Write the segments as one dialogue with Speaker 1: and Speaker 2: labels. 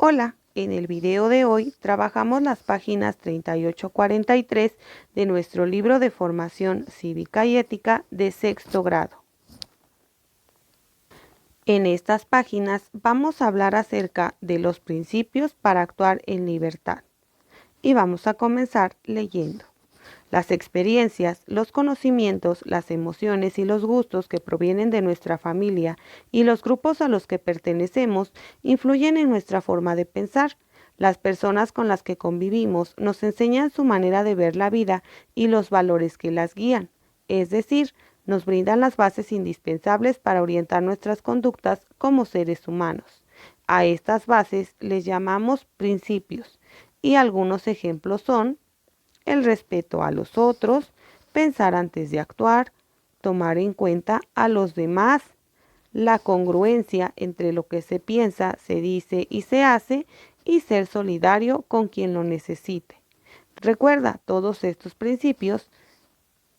Speaker 1: Hola, en el video de hoy trabajamos las páginas 38-43 de nuestro libro de formación cívica y ética de sexto grado. En estas páginas vamos a hablar acerca de los principios para actuar en libertad. Y vamos a comenzar leyendo. Las experiencias, los conocimientos, las emociones y los gustos que provienen de nuestra familia y los grupos a los que pertenecemos influyen en nuestra forma de pensar. Las personas con las que convivimos nos enseñan su manera de ver la vida y los valores que las guían, es decir, nos brindan las bases indispensables para orientar nuestras conductas como seres humanos. A estas bases les llamamos principios y algunos ejemplos son el respeto a los otros, pensar antes de actuar, tomar en cuenta a los demás, la congruencia entre lo que se piensa, se dice y se hace, y ser solidario con quien lo necesite. Recuerda, todos estos principios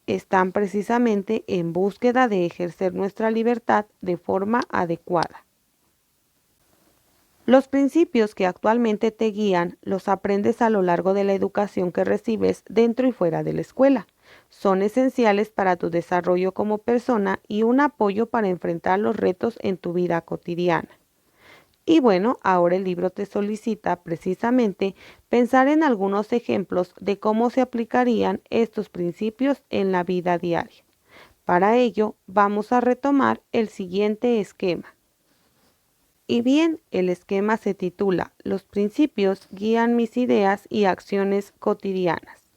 Speaker 1: están precisamente en búsqueda de ejercer nuestra libertad de forma adecuada. Los principios que actualmente te guían los aprendes a lo largo de la educación que recibes dentro y fuera de la escuela. Son esenciales para tu desarrollo como persona y un apoyo para enfrentar los retos en tu vida cotidiana. Y bueno, ahora el libro te solicita precisamente pensar en algunos ejemplos de cómo se aplicarían estos principios en la vida diaria. Para ello, vamos a retomar el siguiente esquema. Y bien, el esquema se titula Los principios guían mis ideas y acciones cotidianas.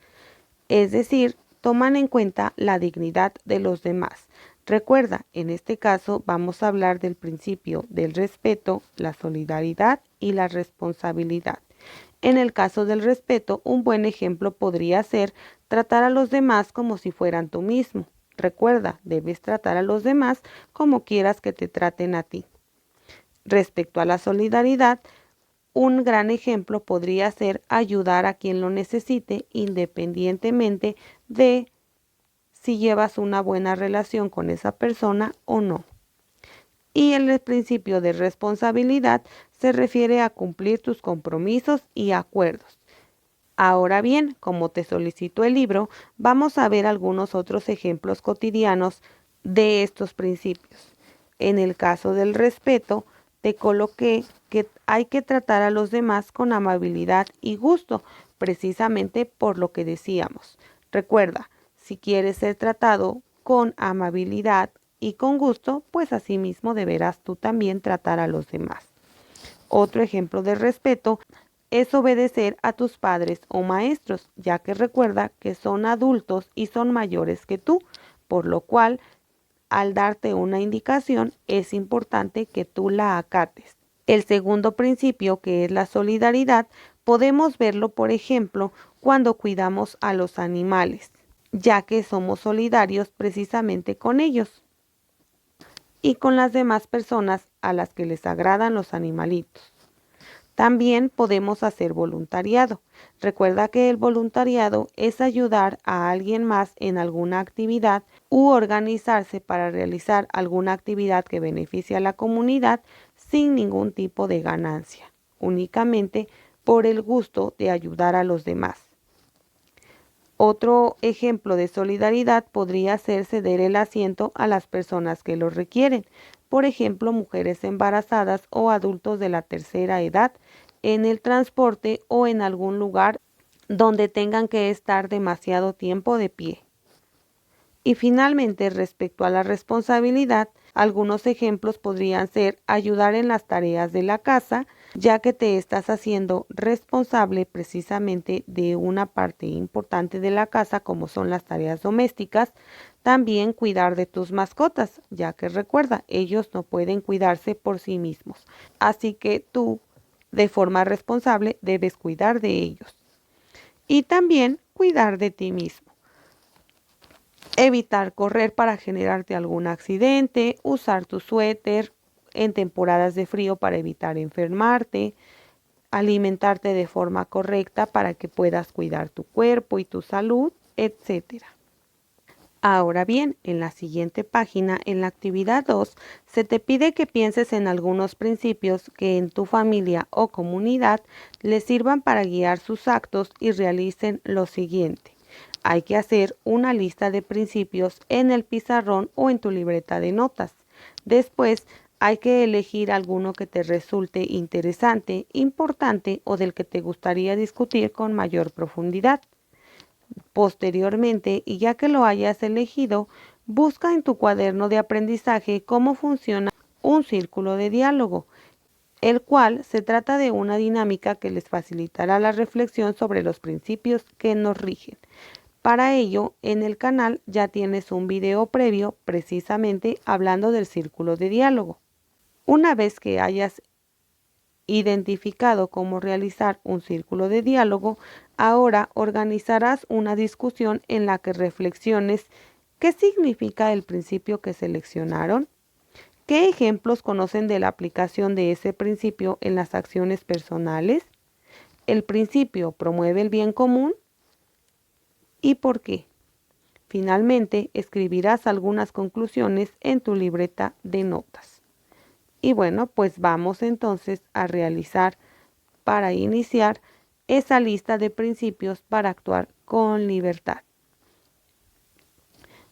Speaker 1: Es decir, toman en cuenta la dignidad de los demás. Recuerda, en este caso vamos a hablar del principio del respeto, la solidaridad y la responsabilidad. En el caso del respeto, un buen ejemplo podría ser tratar a los demás como si fueran tú mismo. Recuerda, debes tratar a los demás como quieras que te traten a ti. Respecto a la solidaridad, un gran ejemplo podría ser ayudar a quien lo necesite independientemente de si llevas una buena relación con esa persona o no. Y el principio de responsabilidad se refiere a cumplir tus compromisos y acuerdos. Ahora bien, como te solicitó el libro, vamos a ver algunos otros ejemplos cotidianos de estos principios. En el caso del respeto, te coloqué que hay que tratar a los demás con amabilidad y gusto, precisamente por lo que decíamos. Recuerda, si quieres ser tratado con amabilidad y con gusto, pues asimismo deberás tú también tratar a los demás. Otro ejemplo de respeto es obedecer a tus padres o maestros, ya que recuerda que son adultos y son mayores que tú, por lo cual al darte una indicación es importante que tú la acates. El segundo principio, que es la solidaridad, podemos verlo, por ejemplo, cuando cuidamos a los animales, ya que somos solidarios precisamente con ellos y con las demás personas a las que les agradan los animalitos. También podemos hacer voluntariado. Recuerda que el voluntariado es ayudar a alguien más en alguna actividad u organizarse para realizar alguna actividad que beneficie a la comunidad sin ningún tipo de ganancia, únicamente por el gusto de ayudar a los demás. Otro ejemplo de solidaridad podría ser ceder el asiento a las personas que lo requieren, por ejemplo, mujeres embarazadas o adultos de la tercera edad en el transporte o en algún lugar donde tengan que estar demasiado tiempo de pie. Y finalmente, respecto a la responsabilidad, algunos ejemplos podrían ser ayudar en las tareas de la casa, ya que te estás haciendo responsable precisamente de una parte importante de la casa, como son las tareas domésticas. También cuidar de tus mascotas, ya que recuerda, ellos no pueden cuidarse por sí mismos. Así que tú, de forma responsable, debes cuidar de ellos. Y también cuidar de ti mismo. Evitar correr para generarte algún accidente, usar tu suéter en temporadas de frío para evitar enfermarte, alimentarte de forma correcta para que puedas cuidar tu cuerpo y tu salud, etc. Ahora bien, en la siguiente página, en la actividad 2, se te pide que pienses en algunos principios que en tu familia o comunidad les sirvan para guiar sus actos y realicen lo siguiente. Hay que hacer una lista de principios en el pizarrón o en tu libreta de notas. Después, hay que elegir alguno que te resulte interesante, importante o del que te gustaría discutir con mayor profundidad. Posteriormente, y ya que lo hayas elegido, busca en tu cuaderno de aprendizaje cómo funciona un círculo de diálogo, el cual se trata de una dinámica que les facilitará la reflexión sobre los principios que nos rigen. Para ello, en el canal ya tienes un video previo precisamente hablando del círculo de diálogo. Una vez que hayas identificado cómo realizar un círculo de diálogo, ahora organizarás una discusión en la que reflexiones qué significa el principio que seleccionaron, qué ejemplos conocen de la aplicación de ese principio en las acciones personales, el principio promueve el bien común y por qué. Finalmente, escribirás algunas conclusiones en tu libreta de notas. Y bueno, pues vamos entonces a realizar para iniciar esa lista de principios para actuar con libertad.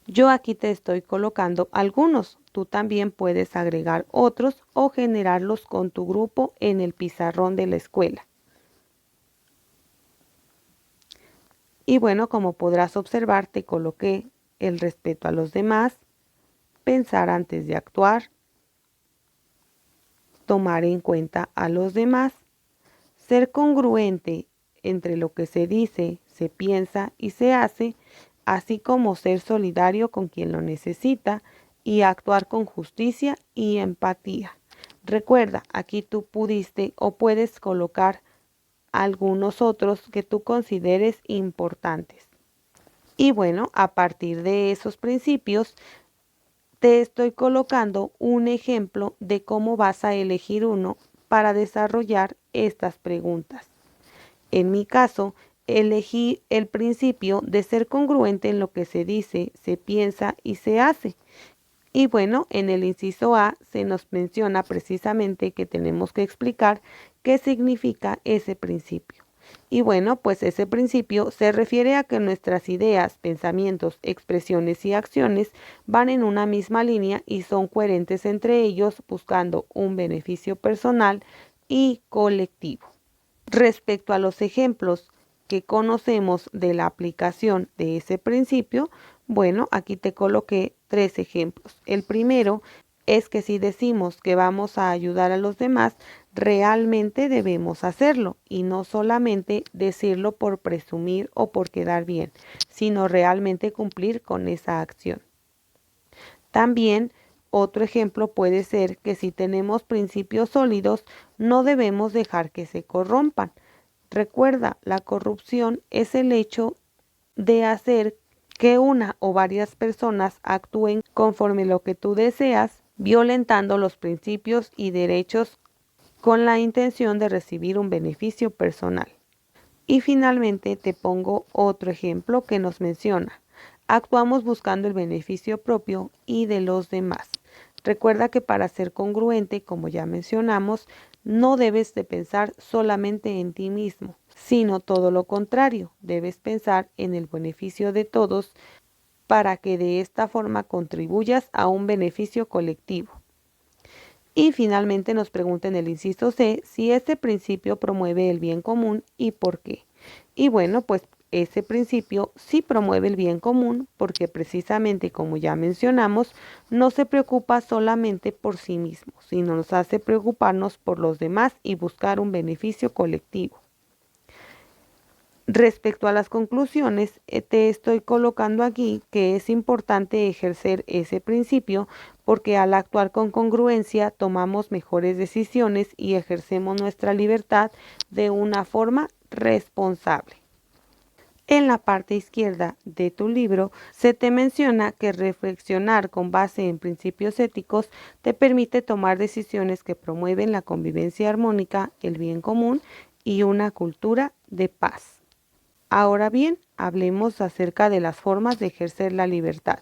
Speaker 1: Yo aquí te estoy colocando algunos, tú también puedes agregar otros o generarlos con tu grupo en el pizarrón de la escuela. Y bueno, como podrás observar, te coloqué el respeto a los demás, pensar antes de actuar, tomar en cuenta a los demás, ser congruente entre lo que se dice, se piensa y se hace, así como ser solidario con quien lo necesita y actuar con justicia y empatía. Recuerda, aquí tú pudiste o puedes colocar algunos otros que tú consideres importantes. Y bueno, a partir de esos principios, te estoy colocando un ejemplo de cómo vas a elegir uno para desarrollar estas preguntas. En mi caso, elegí el principio de ser congruente en lo que se dice, se piensa y se hace. Y bueno, en el inciso A se nos menciona precisamente que tenemos que explicar qué significa ese principio. Y bueno, pues ese principio se refiere a que nuestras ideas, pensamientos, expresiones y acciones van en una misma línea y son coherentes entre ellos buscando un beneficio personal y colectivo. Respecto a los ejemplos que conocemos de la aplicación de ese principio, bueno, aquí te coloqué 3 ejemplos. El primero es que si decimos que vamos a ayudar a los demás, realmente debemos hacerlo y no solamente decirlo por presumir o por quedar bien, sino realmente cumplir con esa acción. También otro ejemplo puede ser que si tenemos principios sólidos, no debemos dejar que se corrompan. Recuerda, la corrupción es el hecho de hacer que una o varias personas actúen conforme lo que tú deseas, violentando los principios y derechos con la intención de recibir un beneficio personal. Y finalmente te pongo otro ejemplo que nos menciona. Actuamos buscando el beneficio propio y de los demás. Recuerda que para ser congruente, como ya mencionamos, no debes de pensar solamente en ti mismo, sino todo lo contrario. Debes pensar en el beneficio de todos para que de esta forma contribuyas a un beneficio colectivo. Y finalmente nos pregunta en el inciso C si este principio promueve el bien común y por qué. Y bueno, pues ese principio sí promueve el bien común porque precisamente como ya mencionamos, no se preocupa solamente por sí mismo, sino nos hace preocuparnos por los demás y buscar un beneficio colectivo. Respecto a las conclusiones, te estoy colocando aquí que es importante ejercer ese principio porque al actuar con congruencia tomamos mejores decisiones y ejercemos nuestra libertad de una forma responsable. En la parte izquierda de tu libro se te menciona que reflexionar con base en principios éticos te permite tomar decisiones que promueven la convivencia armónica, el bien común y una cultura de paz. Ahora bien, hablemos acerca de las formas de ejercer la libertad.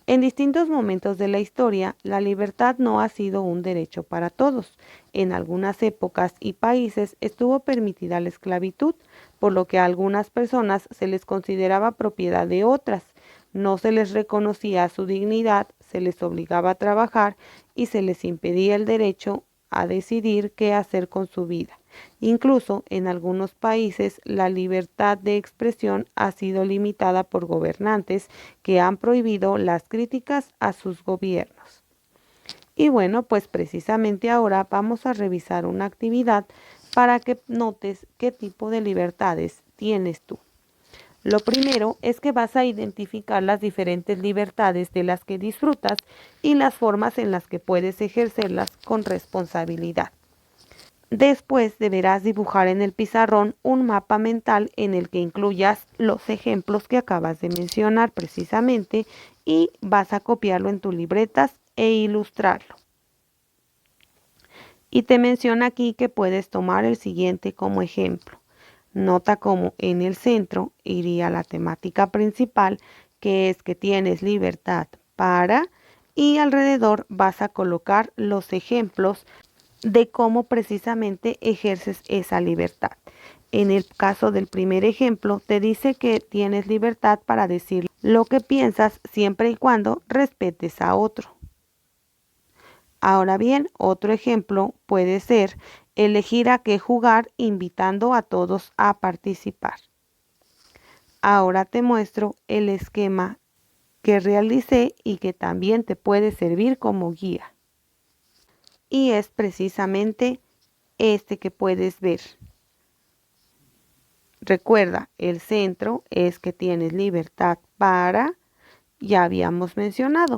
Speaker 1: En distintos momentos de la historia, la libertad no ha sido un derecho para todos. En algunas épocas y países estuvo permitida la esclavitud, por lo que a algunas personas se les consideraba propiedad de otras. No se les reconocía su dignidad, se les obligaba a trabajar y se les impedía el derecho a decidir qué hacer con su vida. Incluso en algunos países la libertad de expresión ha sido limitada por gobernantes que han prohibido las críticas a sus gobiernos. Y bueno, pues precisamente ahora vamos a revisar una actividad para que notes qué tipo de libertades tienes tú. Lo primero es que vas a identificar las diferentes libertades de las que disfrutas y las formas en las que puedes ejercerlas con responsabilidad. Después deberás dibujar en el pizarrón un mapa mental en el que incluyas los ejemplos que acabas de mencionar precisamente y vas a copiarlo en tus libretas e ilustrarlo. Y te menciona aquí que puedes tomar el siguiente como ejemplo. Nota cómo en el centro iría la temática principal, que es que tienes libertad para, y alrededor vas a colocar los ejemplos de cómo precisamente ejerces esa libertad. En el caso del primer ejemplo, te dice que tienes libertad para decir lo que piensas siempre y cuando respetes a otro. Ahora bien, otro ejemplo puede ser elegir a qué jugar invitando a todos a participar. Ahora te muestro el esquema que realicé y que también te puede servir como guía. Y es precisamente este que puedes ver. Recuerda, el centro es que tienes libertad para, ya habíamos mencionado,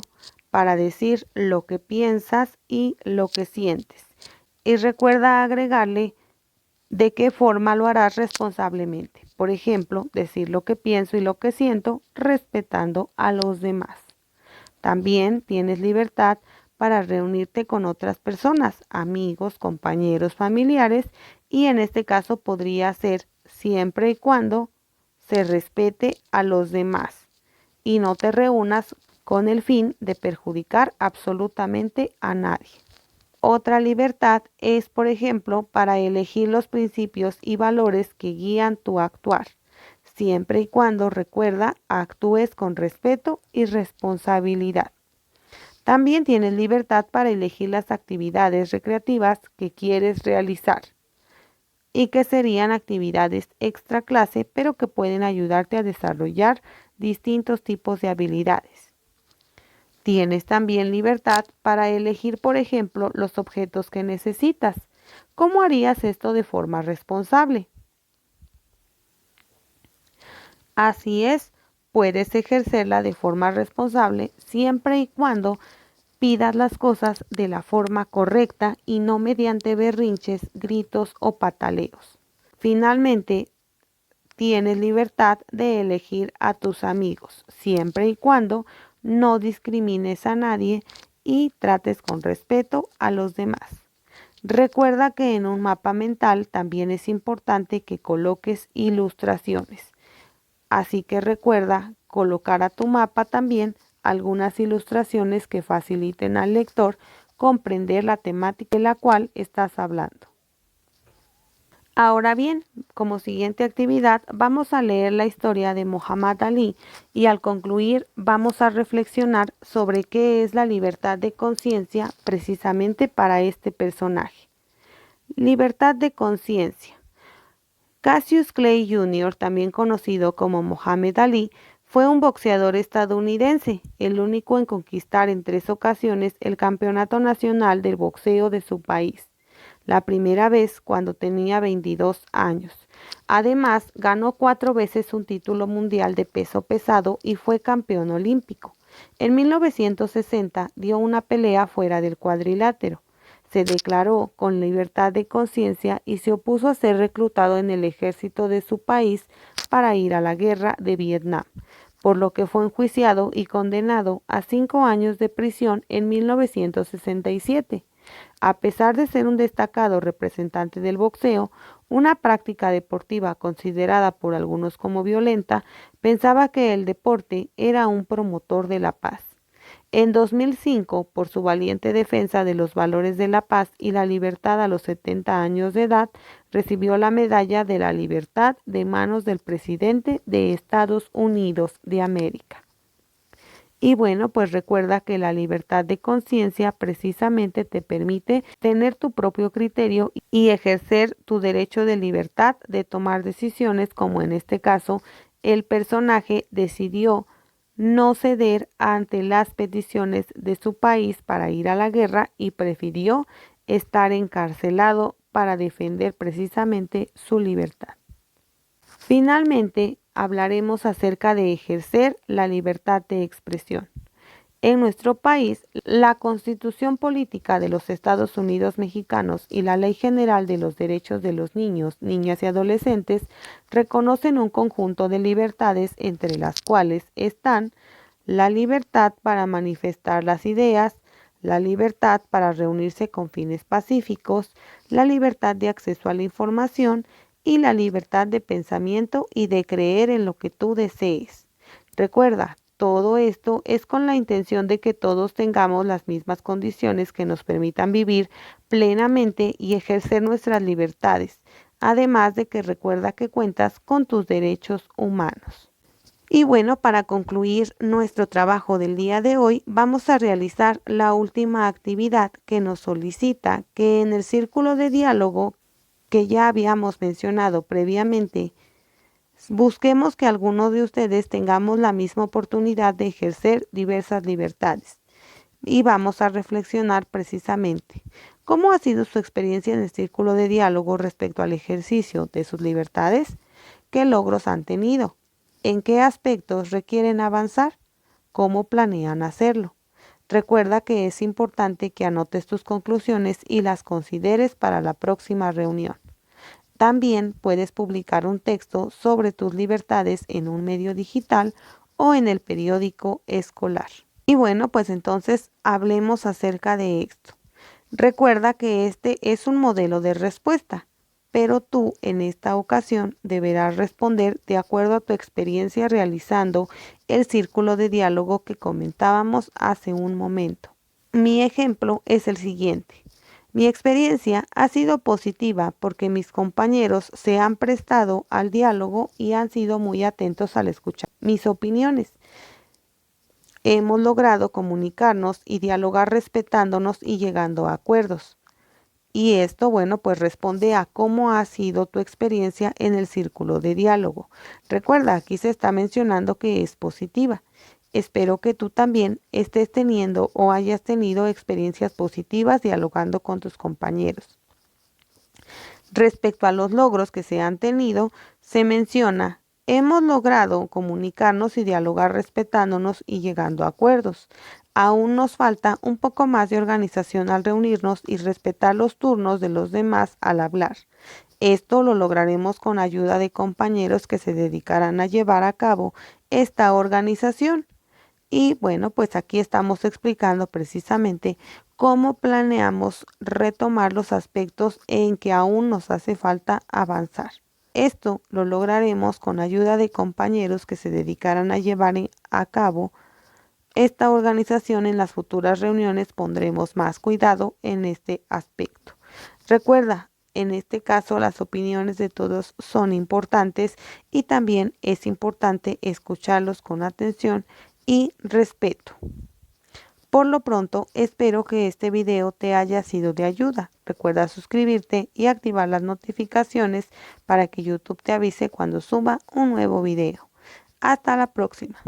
Speaker 1: para decir lo que piensas y lo que sientes. Y recuerda agregarle de qué forma lo harás responsablemente. Por ejemplo, decir lo que pienso y lo que siento respetando a los demás. También tienes libertad para reunirte con otras personas, amigos, compañeros, familiares, y en este caso podría ser siempre y cuando se respete a los demás y no te reúnas con el fin de perjudicar absolutamente a nadie. Otra libertad es, por ejemplo, para elegir los principios y valores que guían tu actuar, siempre y cuando, recuerda, actúes con respeto y responsabilidad. También tienes libertad para elegir las actividades recreativas que quieres realizar y que serían actividades extra clase, pero que pueden ayudarte a desarrollar distintos tipos de habilidades. Tienes también libertad para elegir, por ejemplo, los objetos que necesitas. ¿Cómo harías esto de forma responsable? Así es, puedes ejercerla de forma responsable siempre y cuando pidas las cosas de la forma correcta y no mediante berrinches, gritos o pataleos. Finalmente, tienes libertad de elegir a tus amigos, siempre y cuando no discrimines a nadie y trates con respeto a los demás. Recuerda que en un mapa mental también es importante que coloques ilustraciones. Así que recuerda colocar a tu mapa también algunas ilustraciones que faciliten al lector comprender la temática de la cual estás hablando. Ahora bien, como siguiente actividad vamos a leer la historia de Muhammad Ali y al concluir vamos a reflexionar sobre qué es la libertad de conciencia precisamente para este personaje. Libertad de conciencia. Cassius Clay Jr., también conocido como Muhammad Ali, fue un boxeador estadounidense, el único en conquistar en 3 ocasiones el campeonato nacional del boxeo de su país. La primera vez cuando tenía 22 años. Además, ganó 4 veces un título mundial de peso pesado y fue campeón olímpico. En 1960 dio una pelea fuera del cuadrilátero. Se declaró con libertad de conciencia y se opuso a ser reclutado en el ejército de su país para ir a la guerra de Vietnam, por lo que fue enjuiciado y condenado a 5 años de prisión en 1967. A pesar de ser un destacado representante del boxeo, una práctica deportiva considerada por algunos como violenta, pensaba que el deporte era un promotor de la paz. En 2005, por su valiente defensa de los valores de la paz y la libertad a los 70 años de edad, recibió la Medalla de la Libertad de manos del presidente de Estados Unidos de América. Y bueno, pues recuerda que la libertad de conciencia precisamente te permite tener tu propio criterio y ejercer tu derecho de libertad de tomar decisiones, como en este caso el personaje decidió no ceder ante las peticiones de su país para ir a la guerra y prefirió estar encarcelado para defender precisamente su libertad. Finalmente, hablaremos acerca de ejercer la libertad de expresión. En nuestro país, la Constitución Política de los Estados Unidos Mexicanos y la Ley General de los Derechos de los Niños, Niñas y Adolescentes reconocen un conjunto de libertades, entre las cuales están la libertad para manifestar las ideas, la libertad para reunirse con fines pacíficos, la libertad de acceso a la información y la libertad de pensamiento y de creer en lo que tú desees. Recuerda, todo esto es con la intención de que todos tengamos las mismas condiciones que nos permitan vivir plenamente y ejercer nuestras libertades, además de que recuerda que cuentas con tus derechos humanos. Y bueno, para concluir nuestro trabajo del día de hoy, vamos a realizar la última actividad que nos solicita que en el círculo de diálogo que ya habíamos mencionado previamente, busquemos que algunos de ustedes tengamos la misma oportunidad de ejercer diversas libertades. Y vamos a reflexionar precisamente cómo ha sido su experiencia en el círculo de diálogo respecto al ejercicio de sus libertades, qué logros han tenido, en qué aspectos requieren avanzar, cómo planean hacerlo. Recuerda que es importante que anotes tus conclusiones y las consideres para la próxima reunión. También puedes publicar un texto sobre tus libertades en un medio digital o en el periódico escolar. Y bueno, pues entonces hablemos acerca de esto. Recuerda que este es un modelo de respuesta, pero tú en esta ocasión deberás responder de acuerdo a tu experiencia realizando el círculo de diálogo que comentábamos hace un momento. Mi ejemplo es el siguiente. Mi experiencia ha sido positiva porque mis compañeros se han prestado al diálogo y han sido muy atentos al escuchar mis opiniones. Hemos logrado comunicarnos y dialogar respetándonos y llegando a acuerdos. Y esto, bueno, pues responde a cómo ha sido tu experiencia en el círculo de diálogo. Recuerda, aquí se está mencionando que es positiva. Espero que tú también estés teniendo o hayas tenido experiencias positivas dialogando con tus compañeros. Respecto a los logros que se han tenido, se menciona: hemos logrado comunicarnos y dialogar respetándonos y llegando a acuerdos. Aún nos falta un poco más de organización al reunirnos y respetar los turnos de los demás al hablar. Esto lo lograremos con ayuda de compañeros que se dedicarán a llevar a cabo esta organización. Y bueno, pues aquí estamos explicando precisamente cómo planeamos retomar los aspectos en que aún nos hace falta avanzar. Esto lo lograremos con ayuda de compañeros que se dedicarán a llevar a cabo esta organización. En las futuras reuniones pondremos más cuidado en este aspecto. Recuerda, en este caso las opiniones de todos son importantes y también es importante escucharlos con atención y respeto. Por lo pronto, espero que este video te haya sido de ayuda. Recuerda suscribirte y activar las notificaciones para que YouTube te avise cuando suba un nuevo video. Hasta la próxima.